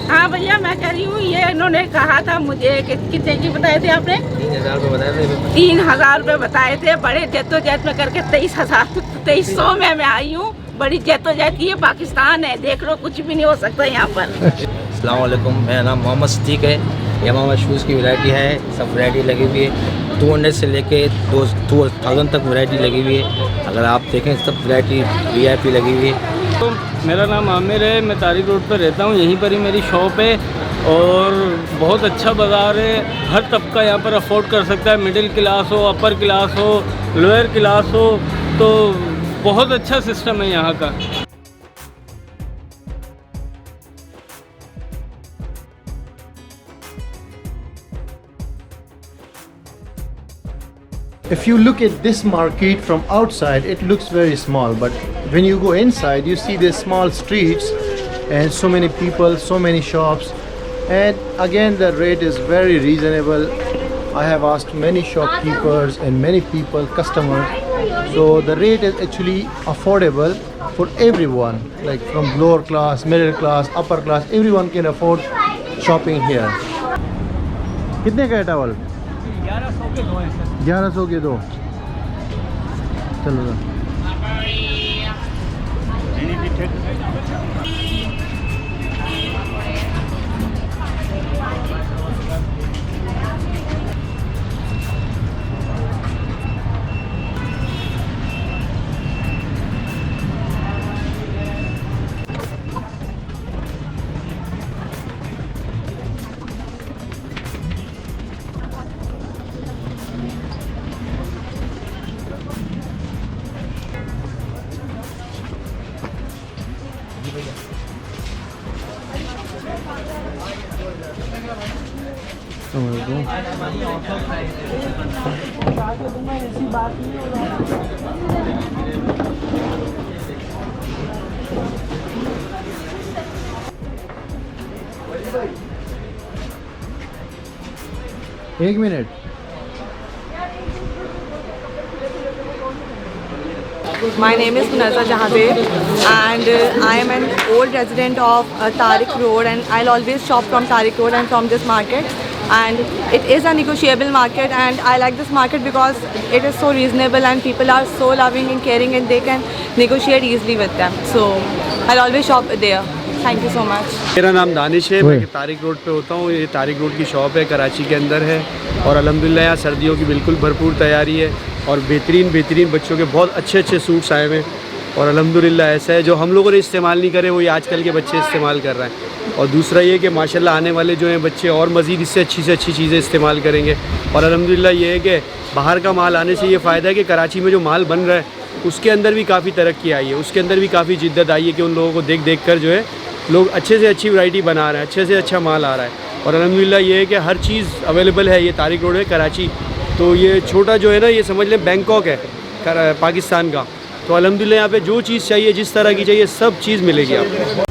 हाँ भैया, मैं कह रही हूँ ये इन्होंने कहा था मुझे कि कितने की बताए थे आपने? 3,000 रुपये बताए थे। 3,000 रुपये बताए थे। बड़े जद्दोजहद में करके 23,100 में मैं आई हूँ। बड़ी जद्दोजहद की, ये पाकिस्तान है, देख लो कुछ भी नहीं हो सकता यहाँ पर। अस्सलाम वालेकुम, मेरा नाम मोहम्मद सिद्दीक है। यमामा शूज़ की वैरायटी है, सब वैरायटी लगी हुई है। 200 से लेके 2000 तक वैरायटी लगी हुई है। अगर आप देखें सब वैरायटी VIP लगी हुई है। तो मेरा नाम आमिर है, मैं तारिक रोड पर रहता हूँ, यहीं पर ही मेरी शॉप है और बहुत अच्छा बाज़ार है। हर तबका यहाँ पर अफोर्ड कर सकता है, मिडिल क्लास हो, अपर क्लास हो, लोअर क्लास हो, तो बहुत अच्छा सिस्टम है यहाँ का। If you look at this market from outside, it looks very small, but when you go inside, you see these small streets and so many people, so many shops, and again the rate is very reasonable. I have asked many shopkeepers and many people, customers, so the rate is actually affordable for everyone, like from lower class, middle class, upper class, everyone can afford shopping here. कितने का है towel? 1100 के दो। चलो ना। एक minute. My name is Munazza Jahanbir and I am an old resident of Tariq Road, and I'll always shop from Tariq Road and from this market, and it is a negotiable market, and I like this market because it is so reasonable and people are so loving and caring and they can negotiate easily with them. So I'll always shop there. Thank you so much. मेरा नाम दानिश है, मैं Tariq road पे होता हूँ। ये Tariq road की shop है, कराची के अंदर है और अल्हम्दुलिल्लाह यहाँ सर्दियों की बिल्कुल भरपूर तैयारी है और बेहतरीन बच्चों के बहुत अच्छे सूट्स आए हुए हैं और अल्हम्दुलिल्लाह ऐसा है जो हम लोगों ने इस्तेमाल नहीं करे वही आजकल के बच्चे इस्तेमाल कर रहे हैं। और दूसरा ये कि माशाल्लाह आने वाले जो हैं बच्चे और मज़ीद इससे अच्छी चीज़ें इस्तेमाल करेंगे और अल्हम्दुलिल्लाह ये है कि बाहर का माल आने से ये फ़ायदा है कि कराची में जो माल बन रहा है उसके अंदर भी काफ़ी तरक्की आई है, उसके अंदर भी काफ़ी जिद्दत आई है कि उन लोगों को देख कर जो है लोग अच्छे से अच्छी वैरायटी बना रहे हैं, अच्छे से अच्छा माल आ रहा है और अल्हम्दुलिल्लाह ये है कि हर चीज़ अवेलेबल है। ये तारिक रोड है कराची, तो ये छोटा जो है ना ये समझ लें बैंकॉक है पाकिस्तान का, तो अल्हम्दुलिल्लाह यहाँ पे जो चीज़ चाहिए जिस तरह की चाहिए सब चीज़ मिलेगी आपको।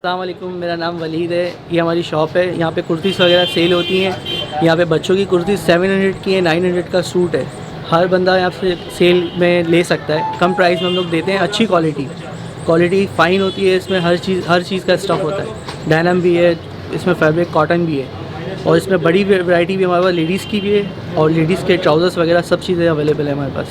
अस्सलाम वालेकुम, मेरा नाम वलीद है। ये हमारी शॉप है, यहाँ पे कुर्तीस वगैरह सेल होती हैं। यहाँ पे बच्चों की कुर्ती 700 की है, 900 का सूट है। हर बंदा यहाँ से सेल में ले सकता है, कम प्राइस में हम लोग देते हैं। अच्छी क्वालिटी फ़ाइन होती है, इसमें हर चीज़ का स्टफ़ होता है। डेनिम भी है, इसमें फैब्रिक कॉटन भी है और इसमें बड़ी वैरायटी भी हमारे पास लेडीज़ की भी है और लेडीज़ के ट्राउज़र्स वगैरह सब चीज़ें अवेलेबल है हमारे पास।